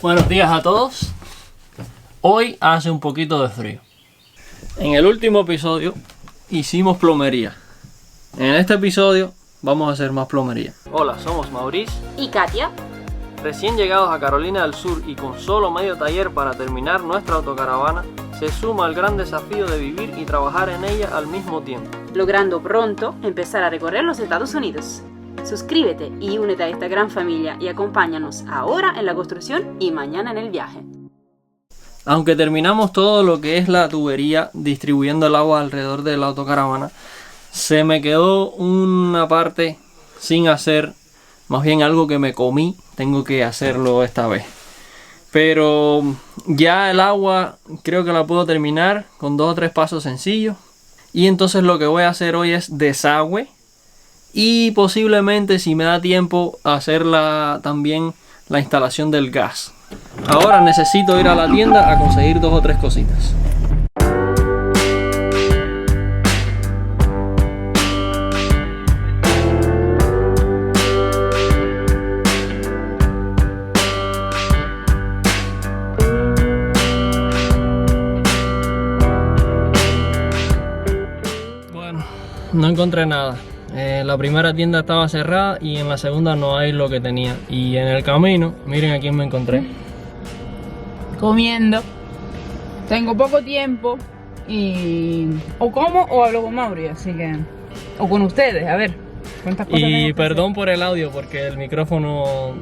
Buenos días a todos. Hoy hace un poquito de frío. En el último episodio hicimos plomería. En este episodio vamos a hacer más plomería. Hola, somos Maurice y Katia. Recién llegados a Carolina del Sur y con solo medio taller para terminar nuestra autocaravana, se suma al gran desafío de vivir y trabajar en ella al mismo tiempo, logrando pronto empezar a recorrer los Estados Unidos. Suscríbete y únete a esta gran familia y acompáñanos ahora en la construcción y mañana en el viaje. Aunque terminamos todo lo que es la tubería distribuyendo el agua alrededor de la autocaravana, se me quedó una parte sin hacer, más bien algo que me comí. Tengo que hacerlo esta vez. Pero ya el agua creo que la puedo terminar con 2 o 3 pasos sencillos. Y entonces lo que voy a hacer hoy es desagüe. Y posiblemente, si me da tiempo, hacer también la instalación del gas. Ahora necesito ir a la tienda a conseguir 2 o 3 cositas. Bueno, no encontré nada. La primera tienda estaba cerrada y en la segunda no hay lo que tenía. Y en el camino, miren a quién me encontré. Comiendo. Tengo poco tiempo y o como o hablo con Mauri, así que o con ustedes, a ver. ¿Cuántas cosas Y perdón por el audio porque el micrófono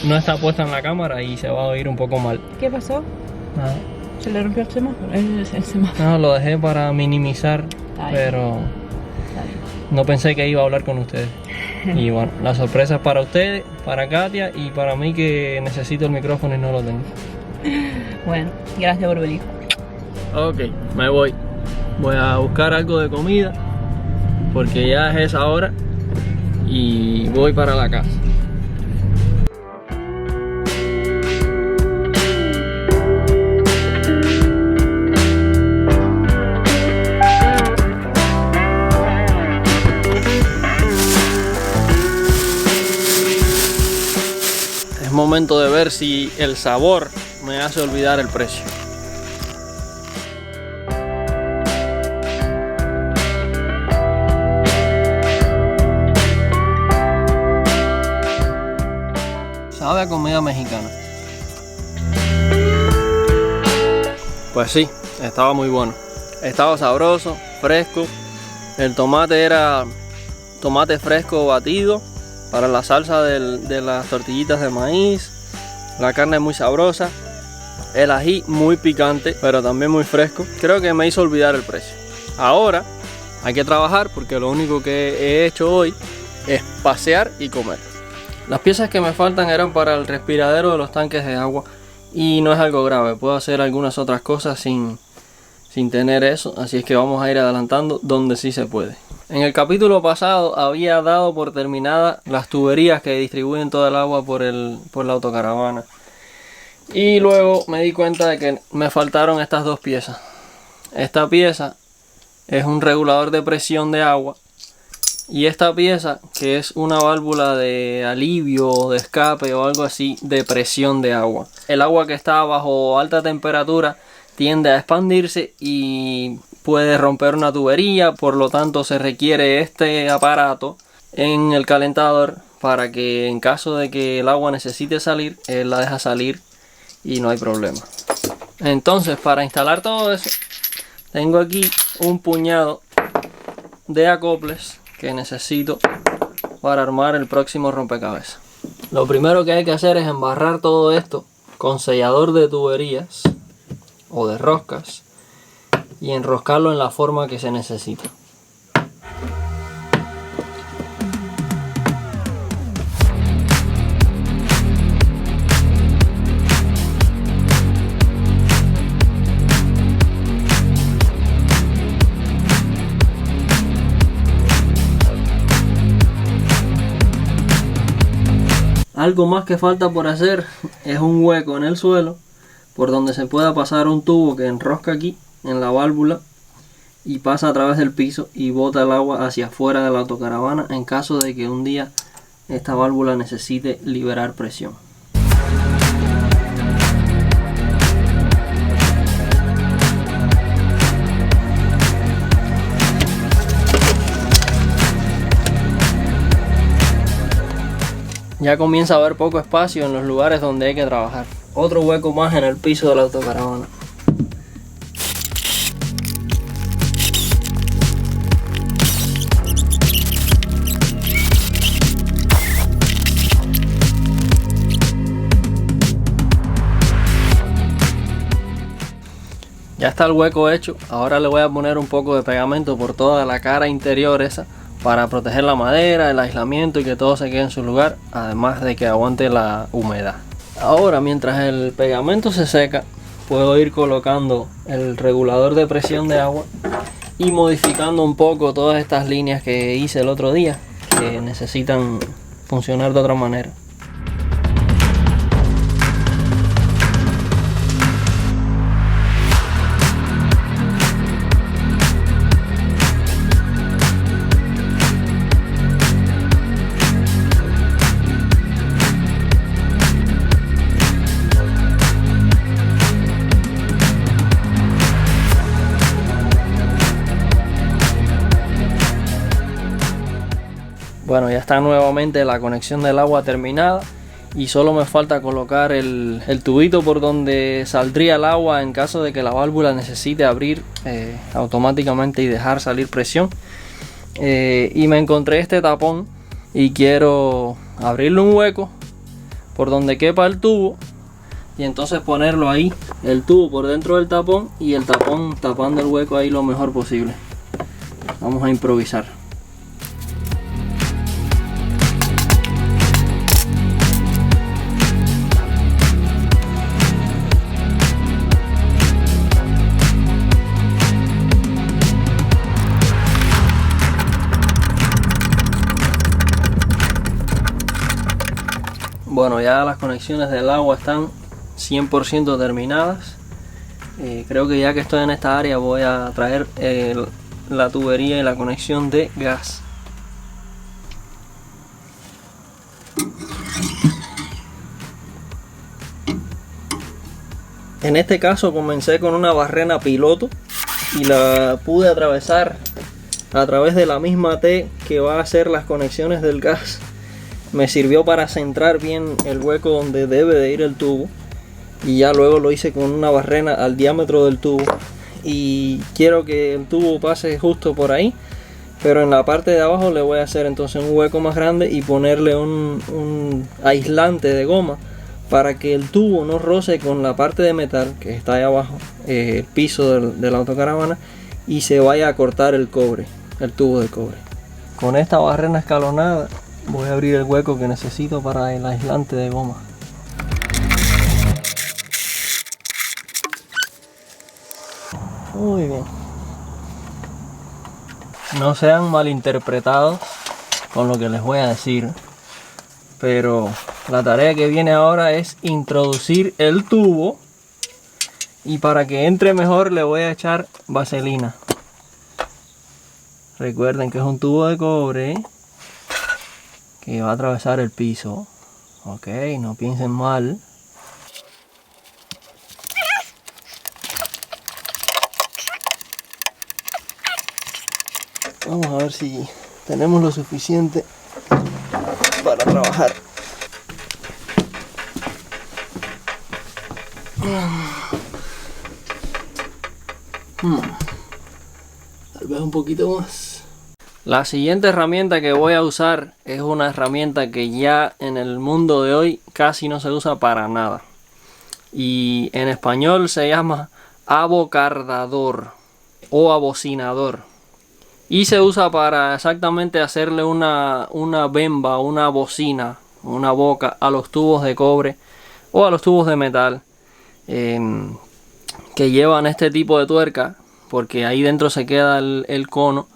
no está puesto en la cámara y se va a oír un poco mal. ¿Qué pasó? Nada. ¿Se le rompió el semáforo? El semáforo. No, lo dejé para minimizar, pero no pensé que iba a hablar con ustedes. Y bueno, la sorpresa es para ustedes, para Katia y para mí, que necesito el micrófono y no lo tengo. Bueno, gracias por venir. Ok, me voy. Voy a buscar algo de comida porque ya es esa hora y voy para la casa. Es momento de ver si el sabor me hace olvidar el precio. Sabe a comida mexicana. Pues sí, estaba muy bueno. Estaba sabroso, fresco. El tomate era tomate fresco batido para la salsa de las tortillitas de maíz. La carne muy sabrosa. El ají muy picante, pero también muy fresco. Creo que me hizo olvidar el precio. Ahora hay que trabajar porque lo único que he hecho hoy es pasear y comer. Las piezas que me faltan eran para el respiradero de los tanques de agua y no es algo grave. Puedo hacer algunas otras cosas sin tener eso, así es que vamos a ir adelantando donde sí se puede. En el capítulo pasado había dado por terminada las tuberías que distribuyen todo el agua por la autocaravana. Y luego me di cuenta de que me faltaron estas 2 piezas. Esta pieza es un regulador de presión de agua. Y esta pieza, que es una válvula de alivio o de escape o algo así, de presión de agua. El agua que está bajo alta temperatura tiende a expandirse y puede romper una tubería, por lo tanto se requiere este aparato en el calentador para que en caso de que el agua necesite salir, él la deja salir y no hay problema. Entonces, para instalar todo eso, tengo aquí un puñado de acoples que necesito para armar el próximo rompecabezas. Lo primero que hay que hacer es embarrar todo esto con sellador de tuberías o de roscas y enroscarlo en la forma que se necesita. Algo más que falta por hacer es un hueco en el suelo por donde se pueda pasar un tubo que enrosca aquí en la válvula y pasa a través del piso y bota el agua hacia afuera de la autocaravana en caso de que un día esta válvula necesite liberar presión. ya comienza a haber poco espacio en los lugares donde hay que trabajar. Otro hueco más en el piso de la autocaravana. Ya está el hueco hecho. Ahora le voy a poner un poco de pegamento por toda la cara interior esa, para proteger la madera, el aislamiento y que todo se quede en su lugar, además de que aguante la humedad. Ahora, mientras el pegamento se seca, puedo ir colocando el regulador de presión de agua y modificando un poco todas estas líneas que hice el otro día, que necesitan funcionar de otra manera. Bueno, ya está nuevamente la conexión del agua terminada y solo me falta colocar el tubito por donde saldría el agua en caso de que la válvula necesite abrir automáticamente y dejar salir presión. Y me encontré este tapón y quiero abrirle un hueco por donde quepa el tubo y entonces ponerlo ahí, el tubo por dentro del tapón y el tapón tapando el hueco ahí lo mejor posible. Vamos a improvisar. Bueno, ya las conexiones del agua están 100% terminadas. Creo que ya que estoy en esta área voy a traer la tubería y la conexión de gas. En este caso comencé con una barrena piloto y la pude atravesar a través de la misma T que va a hacer las conexiones del gas. Me sirvió para centrar bien el hueco donde debe de ir el tubo y ya luego lo hice con una barrena al diámetro del tubo y quiero que el tubo pase justo por ahí, pero en la parte de abajo le voy a hacer entonces un hueco más grande y ponerle un aislante de goma para que el tubo no roce con la parte de metal que está ahí abajo, el piso de la autocaravana, y se vaya a cortar el cobre, el tubo de cobre. Con esta barrena escalonada voy a abrir el hueco que necesito para el aislante de goma. Muy bien. No sean malinterpretados con lo que les voy a decir, pero la tarea que viene ahora es introducir el tubo y para que entre mejor le voy a echar vaselina. Recuerden que es un tubo de cobre que va a atravesar el piso. Ok, no piensen mal. Vamos a ver si tenemos lo suficiente para trabajar. Tal vez un poquito más. La siguiente herramienta que voy a usar es una herramienta que ya en el mundo de hoy casi no se usa para nada. Y en español se llama abocardador o abocinador. Y se usa para exactamente hacerle una bemba, una bocina, una boca a los tubos de cobre o a los tubos de metal que llevan este tipo de tuerca, porque ahí dentro se queda el cono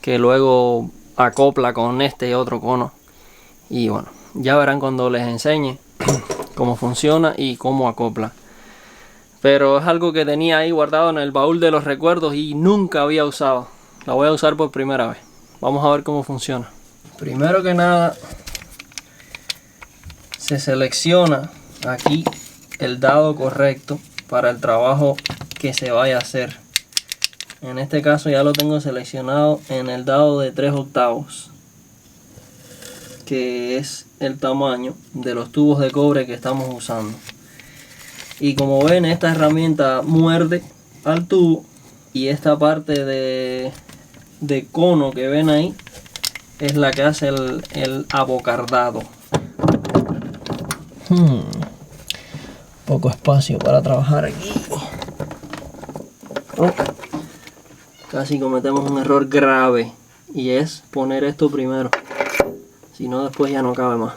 que luego acopla con este y otro cono. Y bueno, ya verán cuando les enseñe cómo funciona y cómo acopla. Pero es algo que tenía ahí guardado en el baúl de los recuerdos y nunca había usado. La voy a usar por primera vez. Vamos a ver cómo funciona. Primero que nada, se selecciona aquí el dado correcto para el trabajo que se vaya a hacer. En este caso ya lo tengo seleccionado en el dado de 3/8. que es el tamaño de los tubos de cobre que estamos usando. Y como ven, esta herramienta muerde al tubo y esta parte de cono que ven ahí es la que hace el abocardado. Poco espacio para trabajar aquí. Oh, casi cometemos un error grave y es poner esto primero, si no después ya no cabe más.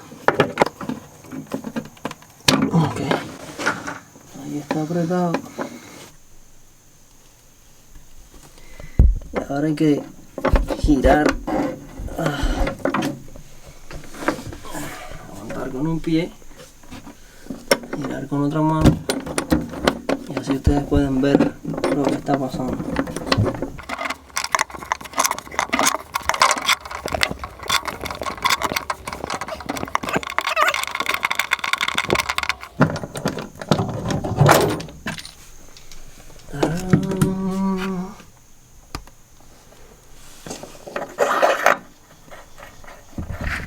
Ok, ahí está apretado. Y ahora hay que girar, aguantar con un pie, girar con otra mano, y así ustedes pueden ver lo que está pasando.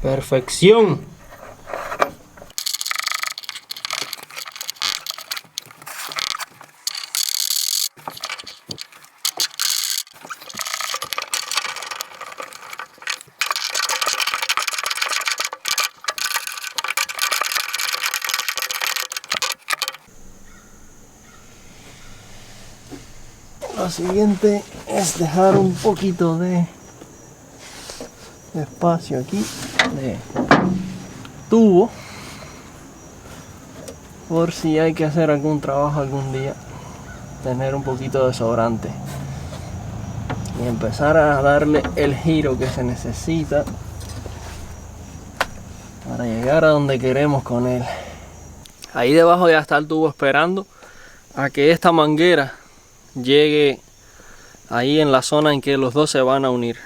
Perfección. Lo siguiente es dejar un poquito de espacio aquí de tubo por si hay que hacer algún trabajo algún día, tener un poquito de sobrante y empezar a darle el giro que se necesita para llegar a donde queremos con él. Ahí debajo ya está el tubo esperando a que esta manguera llegue ahí en la zona en que los dos se van a unir.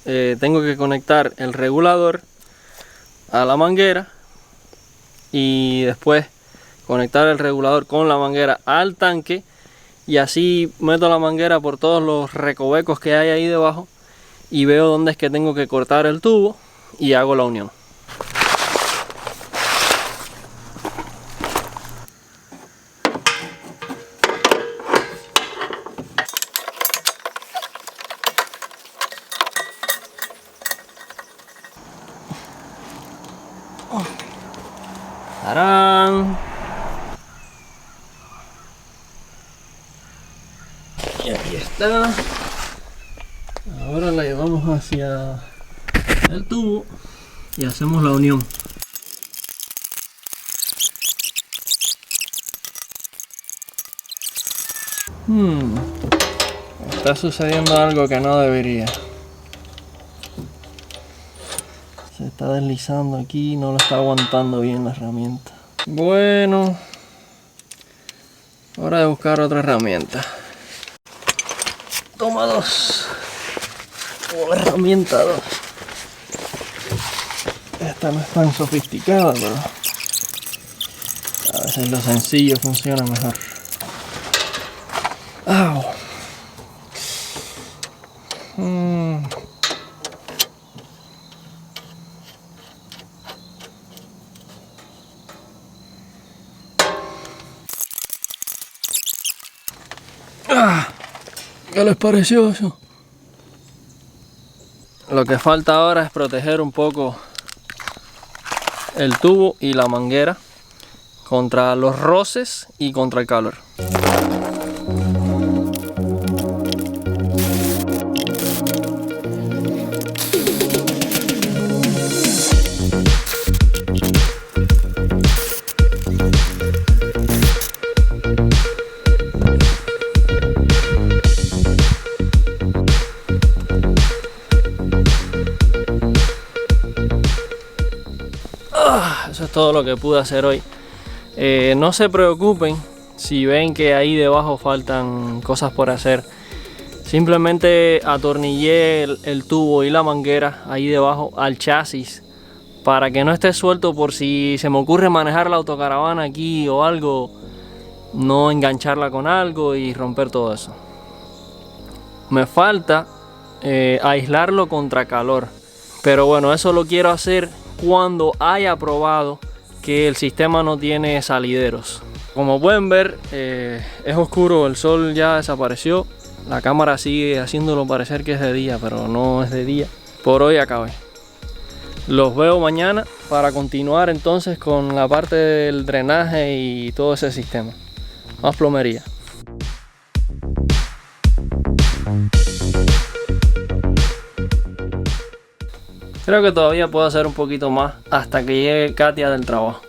Tengo que conectar el regulador a la manguera y después conectar el regulador con la manguera al tanque, y así meto la manguera por todos los recovecos que hay ahí debajo y veo dónde es que tengo que cortar el tubo y hago la unión. ¡Tarán! Y aquí está. Ahora la llevamos hacia el tubo y hacemos la unión. Está sucediendo algo que no debería. Se está deslizando aquí, no lo está aguantando bien la herramienta. Bueno, hora de buscar otra herramienta. Toma 2. O herramienta 2. Esta no es tan sofisticada, pero a veces lo sencillo funciona mejor. ¡Au! ¿Qué les pareció eso? Lo que falta ahora es proteger un poco el tubo y la manguera contra los roces y contra el calor. Eso es todo lo que pude hacer hoy. No se preocupen si ven que ahí debajo faltan cosas por hacer. Simplemente atornillé el tubo y la manguera ahí debajo al chasis para que no esté suelto, por si se me ocurre manejar la autocaravana aquí o algo, no engancharla con algo y romper todo eso. Me falta aislarlo contra calor, pero bueno, eso lo quiero hacer cuando haya probado que el sistema no tiene salideros. Como pueden ver, es oscuro, el sol ya desapareció. La cámara sigue haciéndolo parecer que es de día, pero no es de día. Por hoy acabé. Los veo mañana para continuar entonces con la parte del drenaje y todo ese sistema. Más plomería. Creo que todavía puedo hacer un poquito más hasta que llegue Katia del trabajo.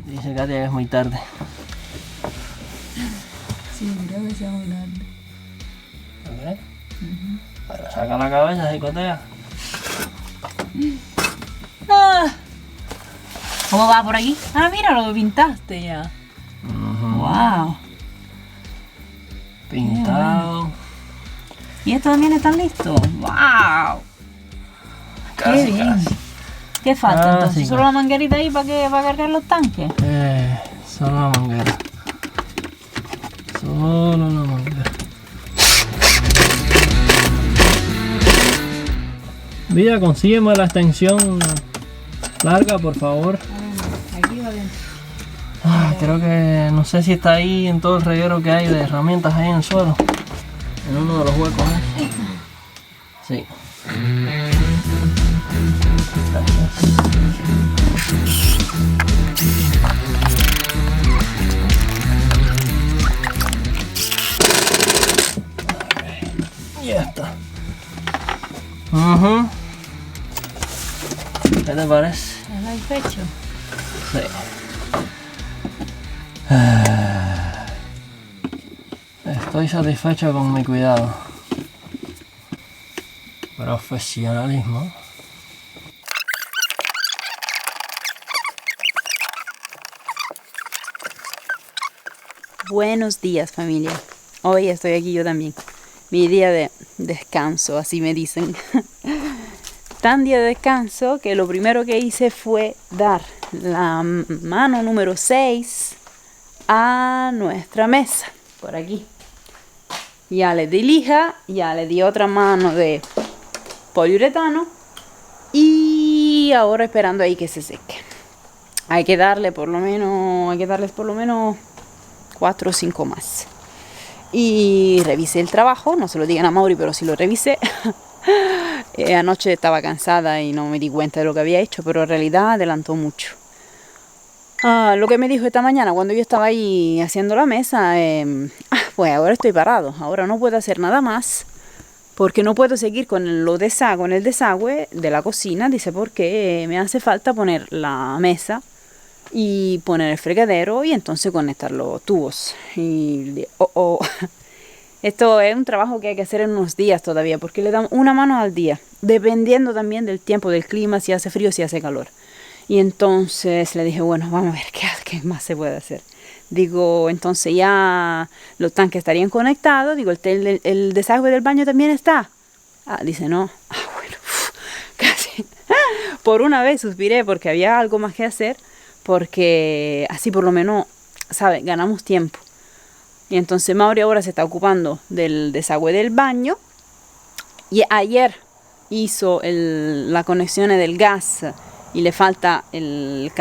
Dice Katia que es muy tarde. Sí, creo que sea muy tarde. ¿Ok? Pero saca la cabeza, psicotea. ¿Cómo va por aquí? Ah, mira lo que pintaste ya. Wow. Pintado. ¿Y estos también están listos? Wow. Casi, Qué bien. casi. ¿Qué falta Casi, entonces? casi. ¿Solo la manguerita ahí para cargar los tanques? Solo la manguera. Solo la manguera. Vida, consígueme la extensión larga, por favor. Aquí va dentro. Creo que no sé si está ahí en todo el reguero que hay de herramientas ahí en el suelo. En uno de los huecos. Sí. Ya está. ¿Qué te parece? ¿Estás satisfecho? Sí. Estoy satisfecho con mi cuidado. Profesionalismo. Buenos días, familia. Hoy estoy aquí yo también. Mi día de descanso, así me dicen. Tan día de descanso que lo primero que hice fue dar la mano número 6 a nuestra mesa. Por aquí. Ya le di lija, ya le di otra mano de poliuretano y ahora esperando ahí que se seque. Hay que darles por lo menos 4 o 5 más. Y revisé el trabajo, no se lo digan a Mauri, pero sí lo revisé. Anoche estaba cansada y no me di cuenta de lo que había hecho, pero en realidad adelantó mucho. Lo que me dijo esta mañana cuando yo estaba ahí haciendo la mesa, pues ahora estoy parado, ahora no puedo hacer nada más porque no puedo seguir con el desagüe de la cocina, dice, porque me hace falta poner la mesa y poner el fregadero y entonces conectar los tubos. Y esto es un trabajo que hay que hacer en unos días todavía, porque le damos una mano al día, dependiendo también del tiempo, del clima, si hace frío, si hace calor. Y entonces le dije, bueno, vamos a ver qué más se puede hacer. Digo, entonces ya los tanques estarían conectados. Digo, el desagüe del baño también está. Dice, no. Bueno, casi. por una vez suspiré porque había algo más que hacer, porque así por lo menos, ¿sabes? Ganamos tiempo. Y entonces Mauri ahora se está ocupando del desagüe del baño. Y ayer hizo las conexiones del gas y le falta el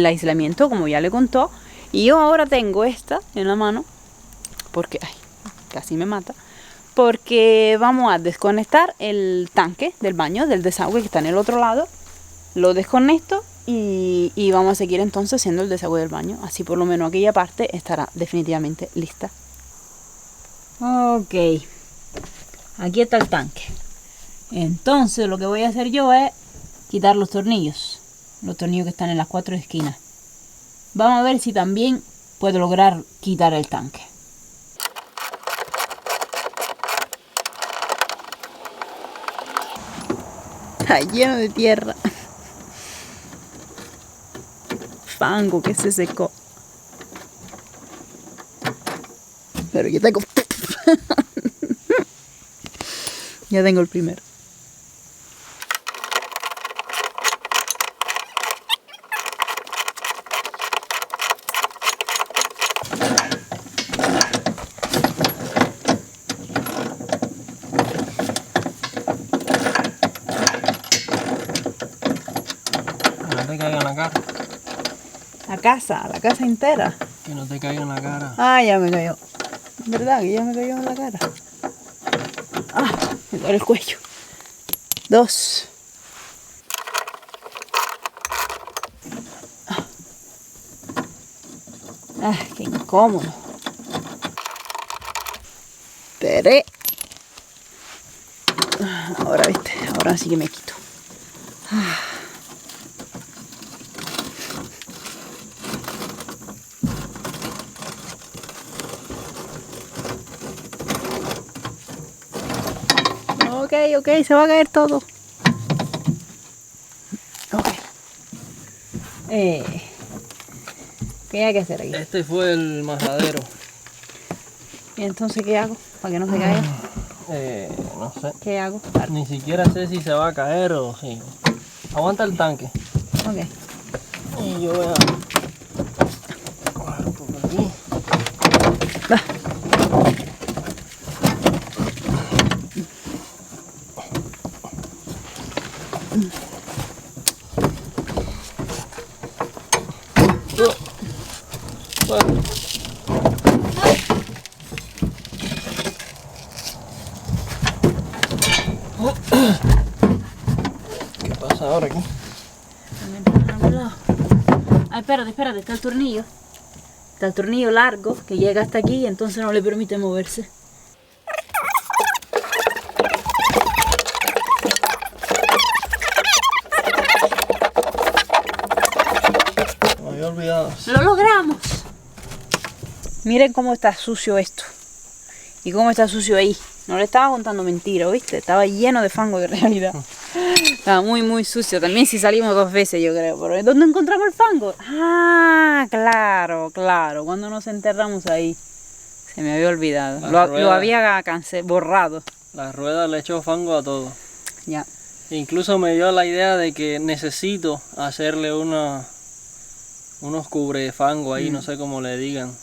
aislamiento, como ya le contó. Y yo ahora tengo esta en la mano, porque ay, casi me mata, porque vamos a desconectar el tanque del baño, del desagüe que está en el otro lado. Lo desconecto y vamos a seguir entonces haciendo el desagüe del baño. Así por lo menos aquella parte estará definitivamente lista. Ok, aquí está el tanque. Entonces lo que voy a hacer yo es quitar los tornillos que están en las 4 esquinas. Vamos a ver si también puedo lograr quitar el tanque. Está lleno de tierra. Fango que se secó. Pero yo tengo... ya tengo el primero. No te caiga en la cara. La casa entera. Que no te caiga en la cara. Ah, ya me cayó. ¿Verdad que ya me cayó en la cara? Ah, me duele el cuello. 2. Ah, qué incómodo. 3. Ahora, viste, ahora sí que me quito. Ok, se va a caer todo. Ok. ¿Qué hay que hacer aquí? Este fue el majadero. ¿Y entonces qué hago? Para que no se caiga. No sé. ¿Qué hago? Ni siquiera sé si se va a caer o si. Aguanta el tanque. Ok. Y yo voy a. Por aquí. Va. Bueno. ¿Qué pasa ahora aquí? Ay, espérate, está el tornillo. Está el tornillo largo que llega hasta aquí y entonces no le permite moverse. Me había olvidado. ¡Lo logramos! Miren cómo está sucio esto. Y cómo está sucio ahí. No le estaba contando mentira, ¿viste? Estaba lleno de fango de realidad. Estaba muy, muy sucio. También si salimos 2 veces, yo creo. Pero ¿dónde encontramos el fango? Ah, claro. Cuando nos enterramos ahí. Se me había olvidado. Lo había borrado. La rueda le echó fango a todo. Ya. Incluso me dio la idea de que necesito hacerle unos cubrefango ahí, no sé cómo le digan.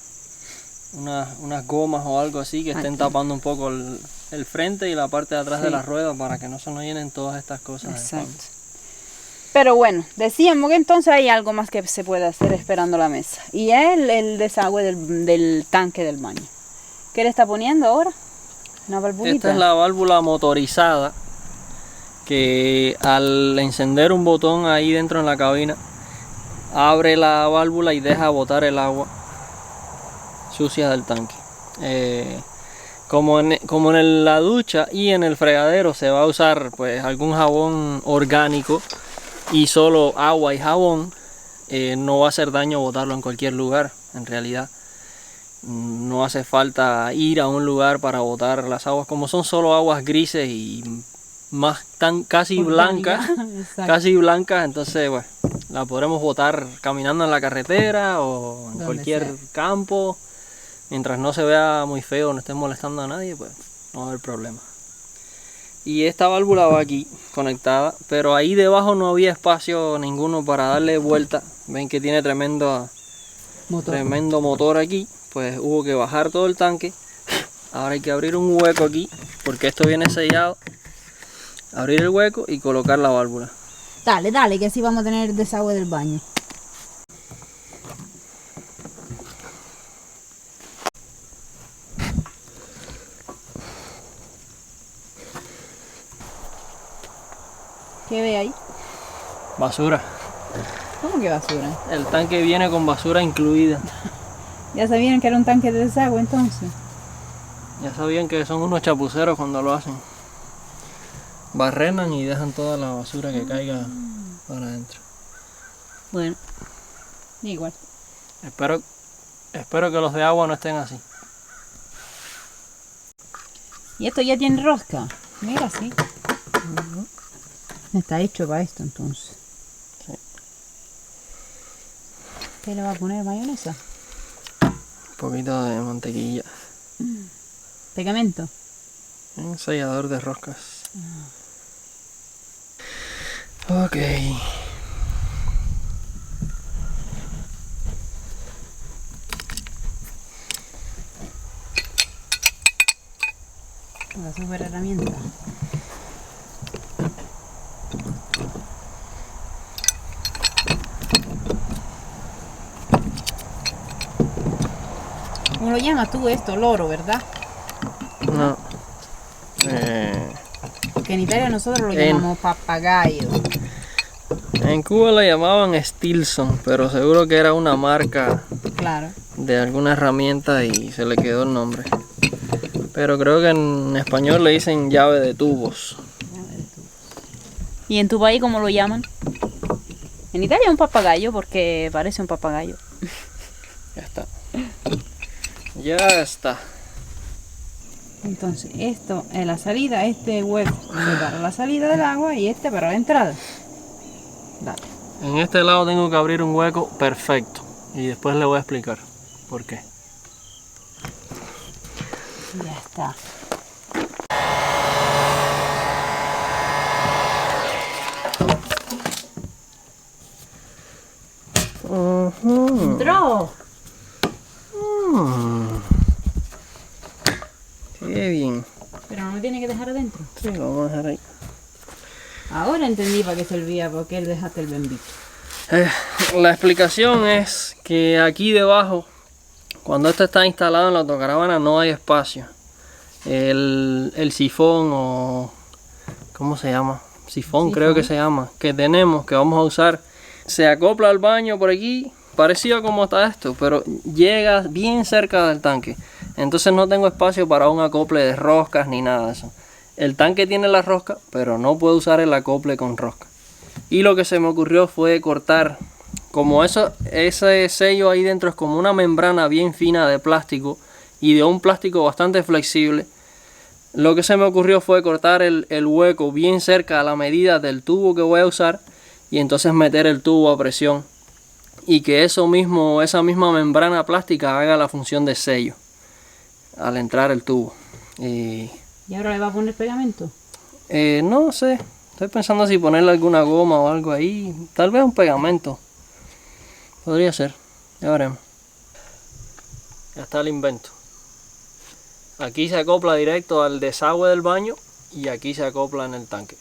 Unas gomas o algo así que estén tapando un poco el frente y la parte de atrás de la rueda para que no se nos llenen todas estas cosas. Exacto. Pero bueno, decíamos que entonces hay algo más que se puede hacer esperando la mesa. Y es el desagüe del tanque del baño. ¿Qué le está poniendo ahora? Una valvulita. Esta es la válvula motorizada que al encender un botón ahí dentro en la cabina abre la válvula y deja botar el agua sucia del tanque. Como en la ducha y en el fregadero se va a usar pues algún jabón orgánico y solo agua y jabón, no va a hacer daño botarlo en cualquier lugar. En realidad no hace falta ir a un lugar para botar las aguas, como son solo aguas grises y casi blancas, entonces bueno, la podremos botar caminando en la carretera o en cualquier campo. Mientras no se vea muy feo, no esté molestando a nadie, pues no va a haber problema. Y esta válvula va aquí conectada, pero ahí debajo no había espacio ninguno para darle vuelta. Ven que tiene tremendo motor aquí, pues hubo que bajar todo el tanque. Ahora hay que abrir un hueco aquí, porque esto viene sellado. Abrir el hueco y colocar la válvula. Dale, dale, que así vamos a tener el desagüe del baño. ¿Qué ve ahí? Basura. ¿Cómo que basura? El tanque viene con basura incluida. ¿Ya sabían que era un tanque de desagüe entonces? Ya sabían que son unos chapuceros cuando lo hacen. Barrenan y dejan toda la basura que caiga para adentro. Bueno, igual. Espero que los de agua no estén así. ¿Y esto ya tiene rosca? Mira, sí. Está hecho para esto entonces. Sí. ¿Qué le va a poner? ¿Mayonesa? Un poquito de mantequilla. ¿Pegamento? Un sellador de roscas. Ok. La super herramienta. ¿Cómo lo llamas tú esto? Loro, ¿verdad? No. Porque en Italia nosotros lo llamamos papagayo. En Cuba lo llamaban Stilson, pero seguro que era una marca Claro. de alguna herramienta y se le quedó el nombre. Pero creo que en español le dicen llave de tubos. ¿Y en tu país cómo lo llaman? En Italia un papagayo porque parece un papagayo. Ya está. Ya está. Entonces, esto es la salida, este hueco es para la salida del agua y este para la entrada. Dale. En este lado tengo que abrir un hueco perfecto y después le voy a explicar por qué. Ya está. ¡Entró! Qué bien. Pero no lo tiene que dejar adentro. Sí, lo vamos a dejar ahí. Ahora entendí para qué servía, porque él dejaste el bembito. La explicación es que aquí debajo, cuando esto está instalado en la autocaravana, no hay espacio. El sifón o... ¿cómo se llama? Sifón creo que se llama. Que tenemos, que vamos a usar. Se acopla al baño por aquí, parecido como está esto, pero llega bien cerca del tanque. Entonces no tengo espacio para un acople de roscas ni nada de eso. El tanque tiene la rosca, pero no puedo usar el acople con rosca. Y lo que se me ocurrió fue cortar, como ese sello ahí dentro es como una membrana bien fina de plástico y de un plástico bastante flexible. Lo que se me ocurrió fue cortar el hueco bien cerca a la medida del tubo que voy a usar y entonces meter el tubo a presión y que esa misma membrana plástica haga la función de sello al entrar el tubo. ¿Y ahora le va a poner pegamento? No sé, estoy pensando si ponerle alguna goma o algo ahí, tal vez un pegamento, podría ser, ya veremos. Ya está el invento. Aquí se acopla directo al desagüe del baño y aquí se acopla en el tanque.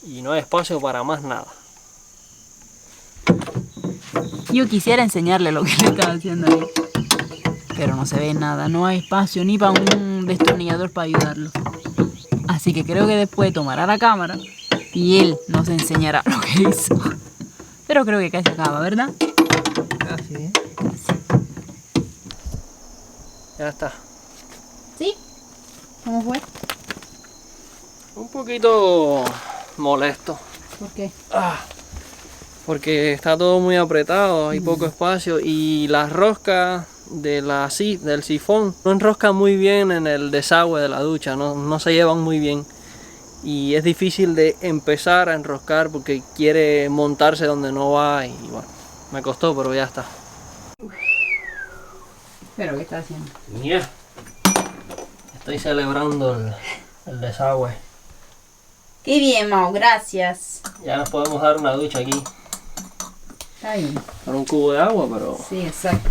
Y no hay espacio para más nada. Yo quisiera enseñarle lo que le estaba haciendo ahí, pero no se ve nada, no hay espacio ni para un destornillador para ayudarlo. Así que creo que después tomará la cámara y él nos enseñará lo que hizo. Pero creo que casi acaba, ¿verdad? Casi, ¿eh? Casi. Ya está. ¿Sí? ¿Cómo fue? Un poquito molesto. ¿Por qué? Porque está todo muy apretado, hay poco espacio y las roscas del sifón no enroscan muy bien en el desagüe de la ducha, no se llevan muy bien. Y es difícil de empezar a enroscar porque quiere montarse donde no va y bueno, me costó, pero ya está. ¿Pero qué está haciendo? Yeah. Estoy celebrando el desagüe. Qué bien, Mau, gracias. Ya nos podemos dar una ducha aquí. Está bien. Con un cubo de agua, pero Sí, exacto.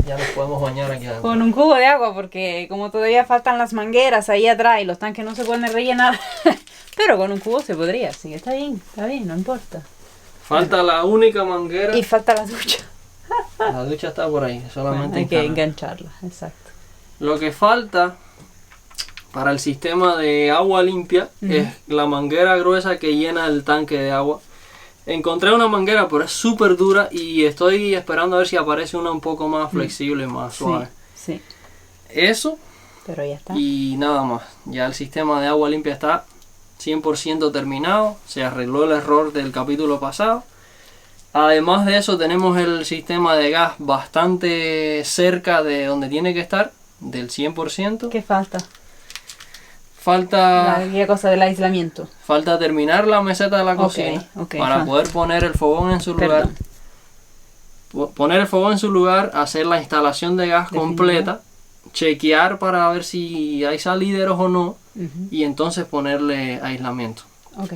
ya nos podemos bañar aquí adentro. Con un cubo de agua, porque como todavía faltan las mangueras ahí atrás y los tanques no se pueden rellenar. Pero con un cubo se podría, así que está bien, no importa. Falta la única manguera. Y falta la ducha. La ducha está por ahí, solamente Hay que instalar. engancharla, exacto. Lo que falta para el sistema de agua limpia es la manguera gruesa que llena el tanque de agua. Encontré una manguera, pero es súper dura y estoy esperando a ver si aparece una un poco más flexible, más suave. Sí, Eso pero ya está. y nada más. Ya el sistema de agua limpia está 100% terminado. Se arregló el error del capítulo pasado. Además de eso tenemos el sistema de gas bastante cerca de donde tiene que estar, del 100%. ¿Qué falta? Falta La cosa del aislamiento. terminar la meseta de la cocina ok, para ajá. poder poner el fogón en su lugar. Perdón. Poner el fogón en su lugar, hacer la instalación de gas completa, chequear para ver si hay salideros o no y entonces ponerle aislamiento. Ok.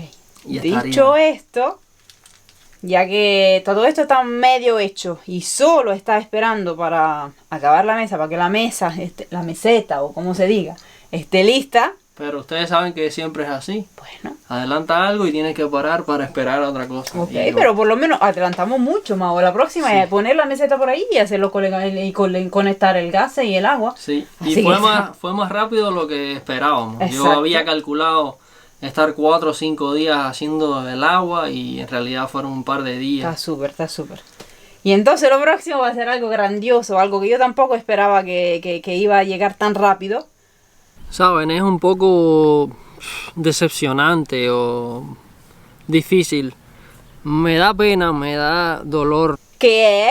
Y Dicho esto, ya que todo esto está medio hecho y solo está esperando para acabar la mesa, para que la mesa, la meseta o como se diga, esté lista, Pero ustedes saben que siempre es así. bueno. Adelanta algo y tienes que parar para esperar a otra cosa. Ok, Y no. pero por lo menos adelantamos mucho más. O la próxima es poner la meseta por ahí y hacerlo conectar el gas y el agua. Sí, Así y que fue más rápido de lo que esperábamos. Yo Exacto. había calculado estar 4 o 5 días haciendo el agua y en realidad fueron un par de días. Está súper. Y entonces lo próximo va a ser algo grandioso, algo que yo tampoco esperaba que iba a llegar tan rápido. Saben, es un poco decepcionante o difícil. Me da pena, me da dolor. Que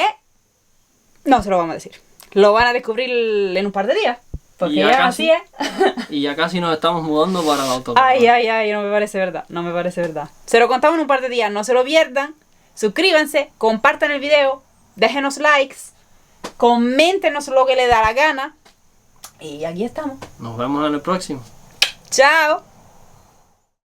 no se lo vamos a decir. Lo van a descubrir en un par de días. Porque Y ya ya casi. así es. Y ya casi nos estamos mudando para la autocaravana. Ay, no me parece verdad. Se lo contamos en un par de días, no se lo pierdan. Suscríbanse, compartan el video, déjenos likes, coméntenos lo que les da la gana. Y aquí estamos. Nos vemos en el próximo. Chao.